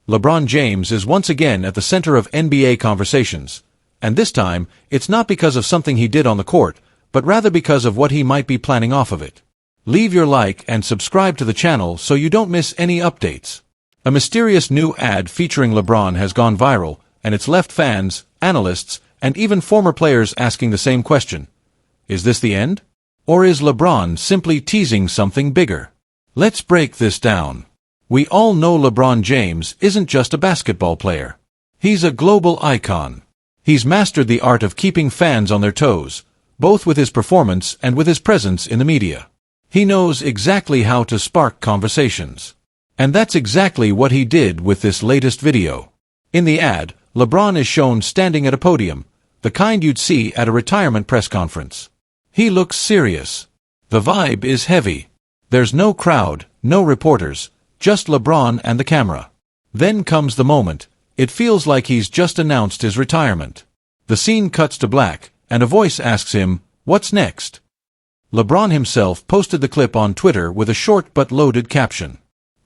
LeBron James is once again at the center of NBA conversations. And this time, it's not because of something he did on the court, but rather because of what he might be planning off of it. Leave your like and subscribe to the channel so you don't miss any updates. A mysterious new ad featuring LeBron has gone viral, and it's left fans, analysts, and even former players asking the same question. Is this the end? Or is LeBron simply teasing something bigger? Let's break this down. We all know LeBron James isn't just a basketball player. He's a global icon. He's mastered the art of keeping fans on their toes, both with his performance and with his presence in the media. He knows exactly how to spark conversations. And that's exactly what he did with this latest video. In the ad, LeBron is shown standing at a podium, the kind you'd see at a retirement press conference. He looks serious. The vibe is heavy. There's no crowd, no reporters, just LeBron and the camera. Then comes the moment. It feels like he's just announced his retirement. The scene cuts to black, and a voice asks him, "What's next?" LeBron himself posted the clip on Twitter with a short but loaded caption.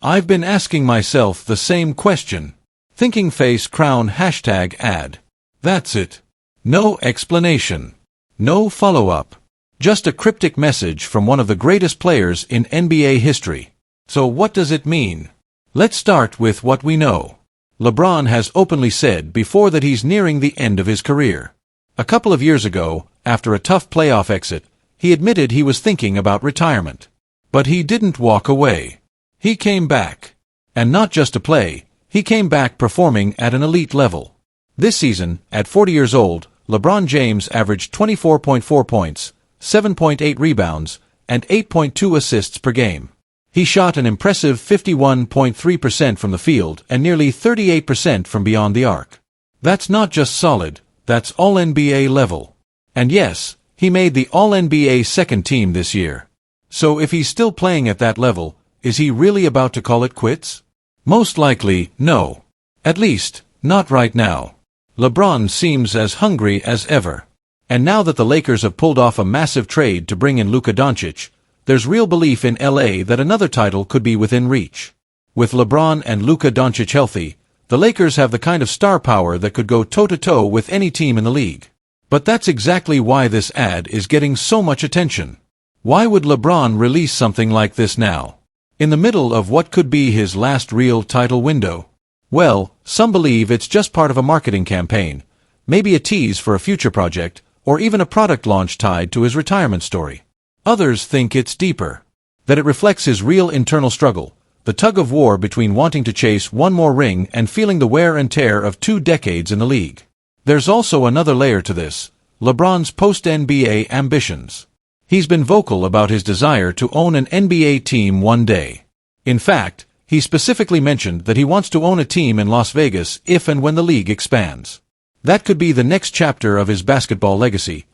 "I've been asking myself the same question. Thinking face crown #ad. That's it. No explanation. No follow-up. Just a cryptic message from one of the greatest players in NBA history. So what does it mean? Let's start with what we know. LeBron has openly said before that he's nearing the end of his career. A couple of years ago, after a tough playoff exit, he admitted he was thinking about retirement. But he didn't walk away. He came back. And not just to play, he came back performing at an elite level. This season, at 40 years old, LeBron James averaged 24.4 points, 7.8 rebounds, and 8.2 assists per game. He shot an impressive 51.3% from the field and nearly 38% from beyond the arc. That's not just solid, that's All-NBA level. And yes, he made the All-NBA second team this year. So if he's still playing at that level, is he really about to call it quits? Most likely, no. At least, not right now. LeBron seems as hungry as ever. And now that the Lakers have pulled off a massive trade to bring in Luka Doncic, there's real belief in LA that another title could be within reach. With LeBron and Luka Doncic healthy, the Lakers have the kind of star power that could go toe-to-toe with any team in the league. But that's exactly why this ad is getting so much attention. Why would LeBron release something like this now? In the middle of what could be his last real title window? Well, some believe it's just part of a marketing campaign, maybe a tease for a future project, or even a product launch tied to his retirement story. Others think it's deeper. That it reflects his real internal struggle, the tug-of-war between wanting to chase one more ring and feeling the wear and tear of 2 decades in the league. There's also another layer to this, LeBron's post-NBA ambitions. He's been vocal about his desire to own an NBA team one day. In fact, he specifically mentioned that he wants to own a team in Las Vegas if and when the league expands. That could be the next chapter of his basketball legacy,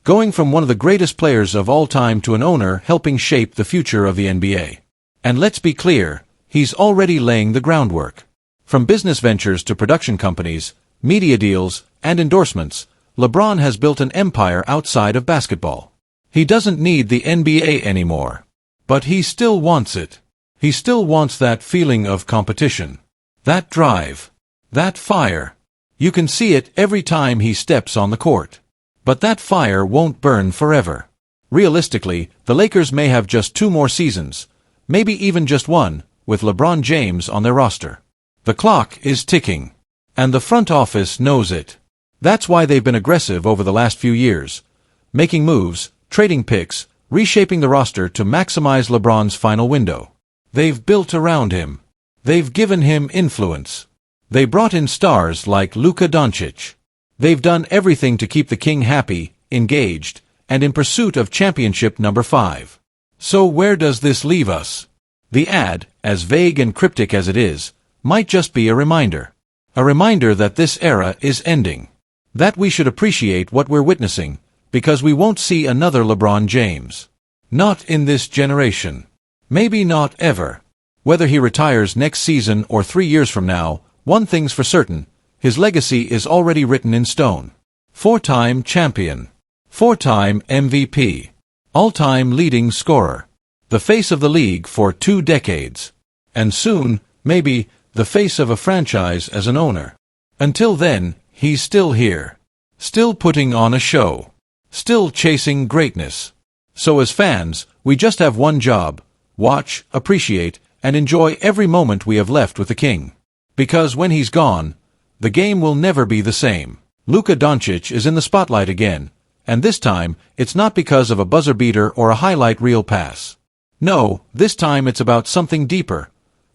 going from one of the greatest players of all time to an owner helping shape the future of the NBA. And let's be clear, he's already laying the groundwork. From business ventures to production companies, media deals, and endorsements, LeBron has built an empire outside of basketball. He doesn't need the NBA anymore. But he still wants it. He still wants that feeling of competition. That drive. That fire. You can see it every time he steps on the court. But that fire won't burn forever. Realistically, the Lakers may have just 2 more seasons, maybe even just 1, with LeBron James on their roster. The clock is ticking. And the front office knows it. That's why they've been aggressive over the last few years, making moves, trading picks, reshaping the roster to maximize LeBron's final window. They've built around him. They've given him influence. They brought in stars like Luka Doncic. They've done everything to keep the king happy, engaged, and in pursuit of championship number 5. So where does this leave us? The ad, as vague and cryptic as it is, might just be a reminder. A reminder that this era is ending. That we should appreciate what we're witnessing, because we won't see another LeBron James. Not in this generation. Maybe not ever. Whether he retires next season or 3 years from now, one thing's for certain, his legacy is already written in stone. 4-time champion. 4-time MVP. All-time leading scorer. The face of the league for 2 decades. And soon, maybe, the face of a franchise as an owner. Until then, he's still here. Still putting on a show. Still chasing greatness. So as fans, we just have one job: watch, appreciate, and enjoy every moment we have left with the king. Because when he's gone, the game will never be the same. Luka Doncic is in the spotlight again, and this time, it's not because of a buzzer beater or a highlight reel pass. No, this time it's about something deeper.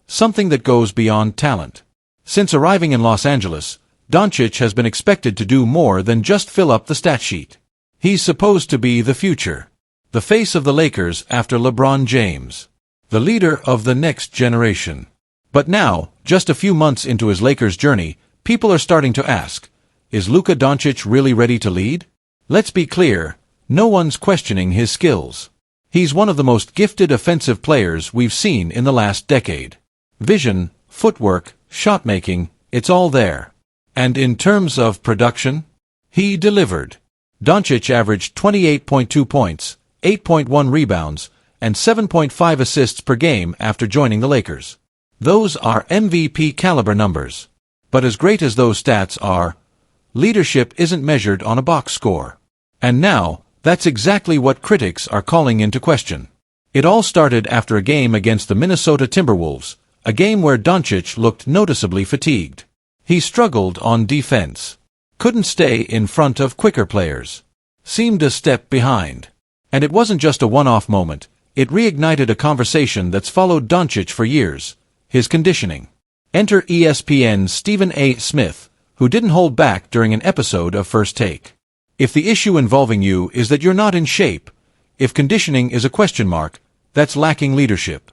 Something that goes beyond talent. Since arriving in Los Angeles, Doncic has been expected to do more than just fill up the stat sheet. He's supposed to be the future. The face of the Lakers after LeBron James. The leader of the next generation. But now, just a few months into his Lakers journey, people are starting to ask, is Luka Doncic really ready to lead? Let's be clear, no one's questioning his skills. He's one of the most gifted offensive players we've seen in the last decade. Vision, footwork, shot-making, it's all there. And in terms of production, he delivered. Doncic averaged 28.2 points, 8.1 rebounds, and 7.5 assists per game after joining the Lakers. Those are MVP-caliber numbers. But as great as those stats are, leadership isn't measured on a box score. And now, that's exactly what critics are calling into question. It all started after a game against the Minnesota Timberwolves, a game where Doncic looked noticeably fatigued. He struggled on defense. Couldn't stay in front of quicker players. Seemed a step behind. And it wasn't just a one-off moment, it reignited a conversation that's followed Doncic for years: his conditioning. Enter ESPN's Stephen A. Smith, who didn't hold back during an episode of First Take. If the issue involving you is that you're not in shape, if conditioning is a question mark, that's lacking leadership.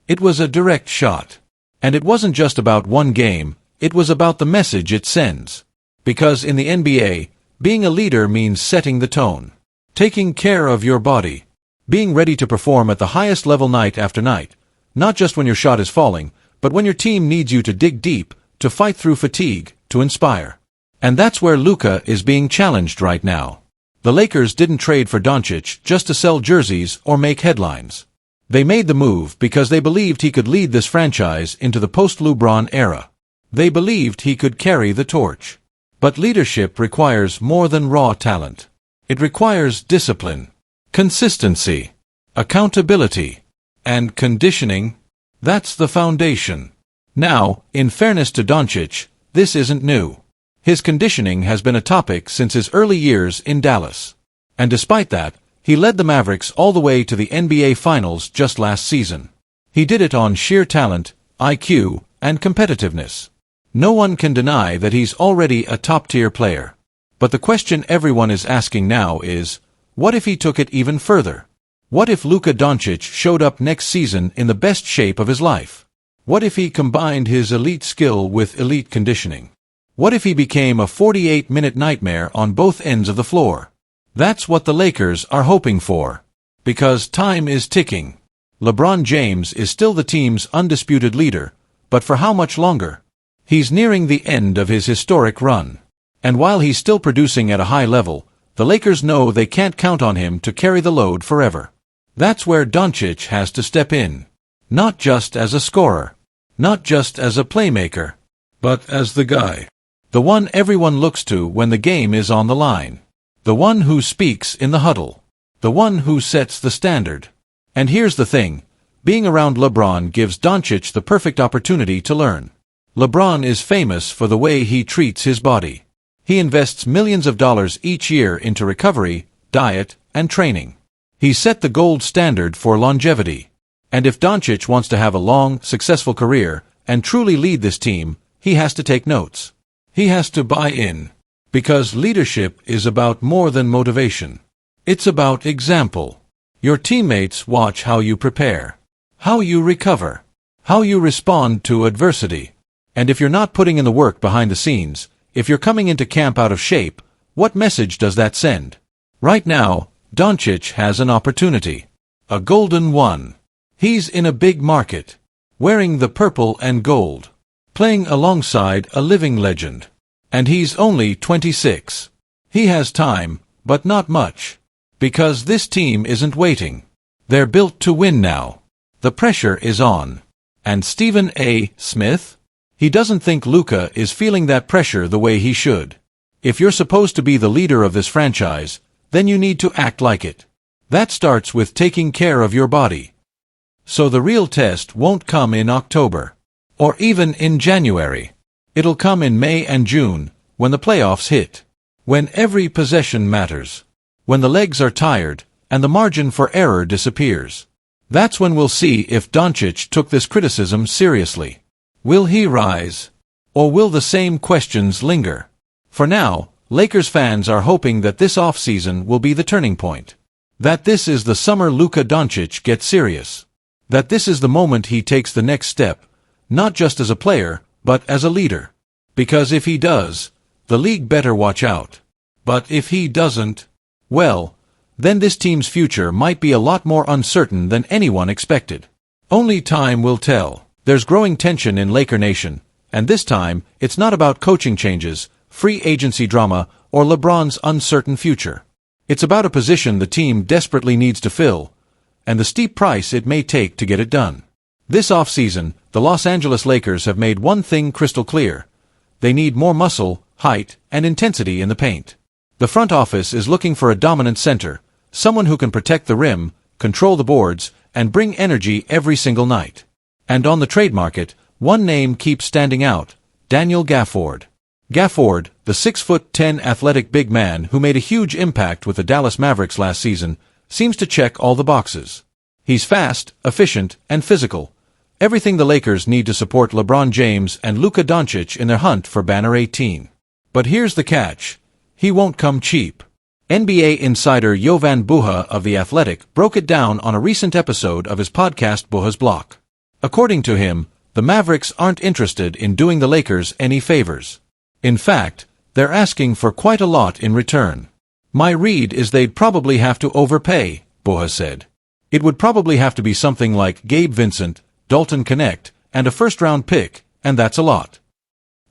It was a direct shot. And it wasn't just about one game, it was about the message it sends. Because in the NBA, being a leader means setting the tone. Taking care of your body. Being ready to perform at the highest level night after night. Not just when your shot is falling, but when your team needs you to dig deep, to fight through fatigue, to inspire. And that's where Luka is being challenged right now. The Lakers didn't trade for Doncic just to sell jerseys or make headlines. They made the move because they believed he could lead this franchise into the post-LeBron era. They believed he could carry the torch. But leadership requires more than raw talent. It requires discipline, consistency, accountability, and conditioning. That's the foundation. Now, in fairness to Doncic, this isn't new. His conditioning has been a topic since his early years in Dallas. And despite that, he led the Mavericks all the way to the NBA Finals just last season. He did it on sheer talent, IQ, and competitiveness. No one can deny that he's already a top-tier player. But the question everyone is asking now is, what if he took it even further? What if Luka Doncic showed up next season in the best shape of his life? What if he combined his elite skill with elite conditioning? What if he became a 48-minute nightmare on both ends of the floor? That's what the Lakers are hoping for. Because time is ticking. LeBron James is still the team's undisputed leader, but for how much longer? He's nearing the end of his historic run. And while he's still producing at a high level, the Lakers know they can't count on him to carry the load forever. That's where Doncic has to step in. Not just as a scorer. Not just as a playmaker. But as the guy. The one everyone looks to when the game is on the line. The one who speaks in the huddle. The one who sets the standard. And here's the thing. Being around LeBron gives Doncic the perfect opportunity to learn. LeBron is famous for the way he treats his body. He invests millions of dollars each year into recovery, diet, and training. He set the gold standard for longevity. And if Doncic wants to have a long, successful career and truly lead this team, he has to take notes. He has to buy in. Because leadership is about more than motivation. It's about example. Your teammates watch how you prepare, how you recover, how you respond to adversity. And if you're not putting in the work behind the scenes, if you're coming into camp out of shape, what message does that send? Right now, Doncic has an opportunity. A golden one. He's in a big market, wearing the purple and gold, playing alongside a living legend. And he's only 26. He has time, but not much. Because this team isn't waiting. They're built to win now. The pressure is on. And Stephen A. Smith? He doesn't think Luka is feeling that pressure the way he should. If you're supposed to be the leader of this franchise, then you need to act like it. That starts with taking care of your body. So the real test won't come in October. Or even in January. It'll come in May and June, when the playoffs hit. When every possession matters. When the legs are tired, and the margin for error disappears. That's when we'll see if Doncic took this criticism seriously. Will he rise? Or will the same questions linger? For now, Lakers fans are hoping that this offseason will be the turning point. That this is the summer Luka Doncic gets serious. That this is the moment he takes the next step, not just as a player, but as a leader. Because if he does, the league better watch out. But if he doesn't, well, then this team's future might be a lot more uncertain than anyone expected. Only time will tell. There's growing tension in Laker Nation, and this time, it's not about coaching changes, free agency drama, or LeBron's uncertain future. It's about a position the team desperately needs to fill, and the steep price it may take to get it done. This offseason, the Los Angeles Lakers have made one thing crystal clear. They need more muscle, height, and intensity in the paint. The front office is looking for a dominant center, someone who can protect the rim, control the boards, and bring energy every single night. And on the trade market, one name keeps standing out, Daniel Gaffford. Gaffford, the 6'10" athletic big man who made a huge impact with the Dallas Mavericks last season, seems to check all the boxes. He's fast, efficient, and physical. Everything the Lakers need to support LeBron James and Luka Doncic in their hunt for Banner 18. But here's the catch. He won't come cheap. NBA insider Jovan Buha of The Athletic broke it down on a recent episode of his podcast Buha's Block. According to him, the Mavericks aren't interested in doing the Lakers any favors. In fact, they're asking for quite a lot in return. My read is they'd probably have to overpay, Buha said. It would probably have to be something like Gabe Vincent, Dalton Connect, and a first-round pick, and that's a lot.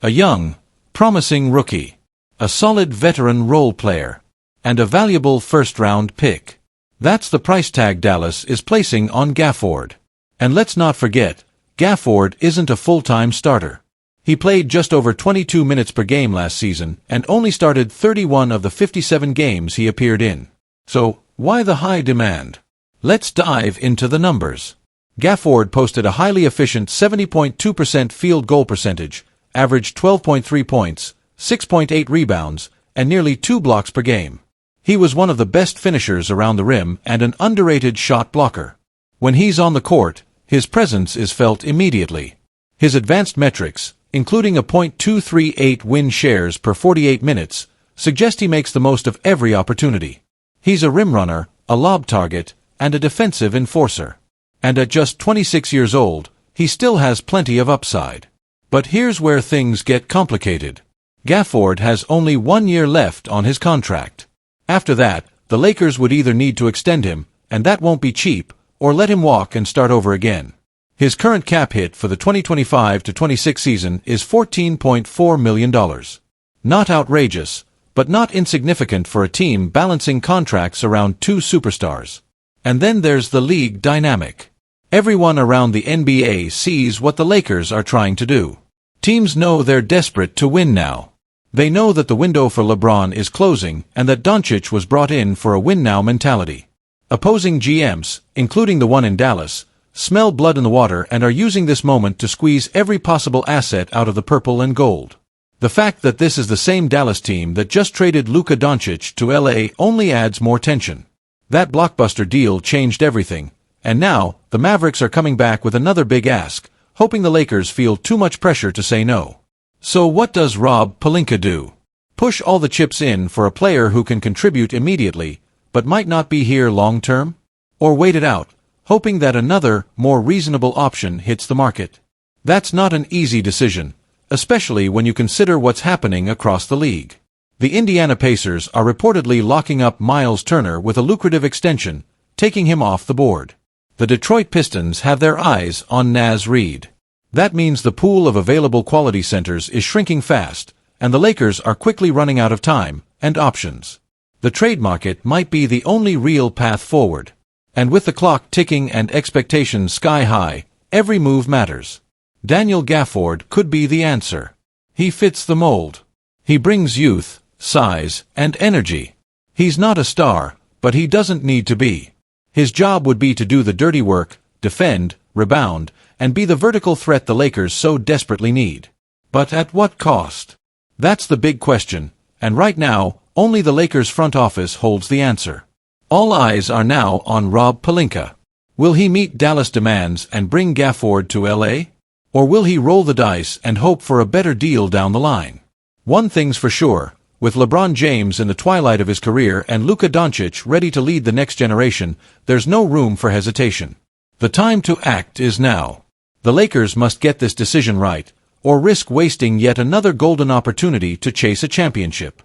A young, promising rookie. A solid veteran role player. And a valuable first-round pick. That's the price tag Dallas is placing on Gaffford. And let's not forget, Gaffford isn't a full-time starter. He played just over 22 minutes per game last season and only started 31 of the 57 games he appeared in. So, why the high demand? Let's dive into the numbers. Gaffford posted a highly efficient 70.2% field goal percentage, averaged 12.3 points, 6.8 rebounds, and nearly 2 blocks per game. He was one of the best finishers around the rim and an underrated shot blocker. When he's on the court, his presence is felt immediately. His advanced metrics, including a .238 win shares per 48 minutes, suggest he makes the most of every opportunity. He's a rim runner, a lob target, and a defensive enforcer. And at just 26 years old, he still has plenty of upside. But here's where things get complicated. Gaffford has only 1 year left on his contract. After that, the Lakers would either need to extend him, and that won't be cheap, or let him walk and start over again. His current cap hit for the 2025-26 season is $14.4 million. Not outrageous, but not insignificant for a team balancing contracts around two superstars. And then there's the league dynamic. Everyone around the NBA sees what the Lakers are trying to do. Teams know they're desperate to win now. They know that the window for LeBron is closing and that Doncic was brought in for a win-now mentality. Opposing GMs, including the one in Dallas, smell blood in the water and are using this moment to squeeze every possible asset out of the purple and gold. The fact that this is the same Dallas team that just traded Luka Doncic to LA only adds more tension. That blockbuster deal changed everything, and now, the Mavericks are coming back with another big ask, hoping the Lakers feel too much pressure to say no. So what does Rob Pelinka do? Push all the chips in for a player who can contribute immediately, but might not be here long-term? Or wait it out, hoping that another, more reasonable option hits the market? That's not an easy decision, especially when you consider what's happening across the league. The Indiana Pacers are reportedly locking up Miles Turner with a lucrative extension, taking him off the board. The Detroit Pistons have their eyes on Naz Reid. That means the pool of available quality centers is shrinking fast, and the Lakers are quickly running out of time and options. The trade market might be the only real path forward. And with the clock ticking and expectations sky high, every move matters. Daniel Gaffford could be the answer. He fits the mold. He brings youth, size, and energy. He's not a star, but he doesn't need to be. His job would be to do the dirty work, defend, rebound, and be the vertical threat the Lakers so desperately need. But at what cost? That's the big question, and right now, only the Lakers front office holds the answer. All eyes are now on Rob Pelinka. Will he meet Dallas demands and bring Gaffford to LA? Or will he roll the dice and hope for a better deal down the line? One thing's for sure, with LeBron James in the twilight of his career and Luka Doncic ready to lead the next generation, there's no room for hesitation. The time to act is now. The Lakers must get this decision right, or risk wasting yet another golden opportunity to chase a championship.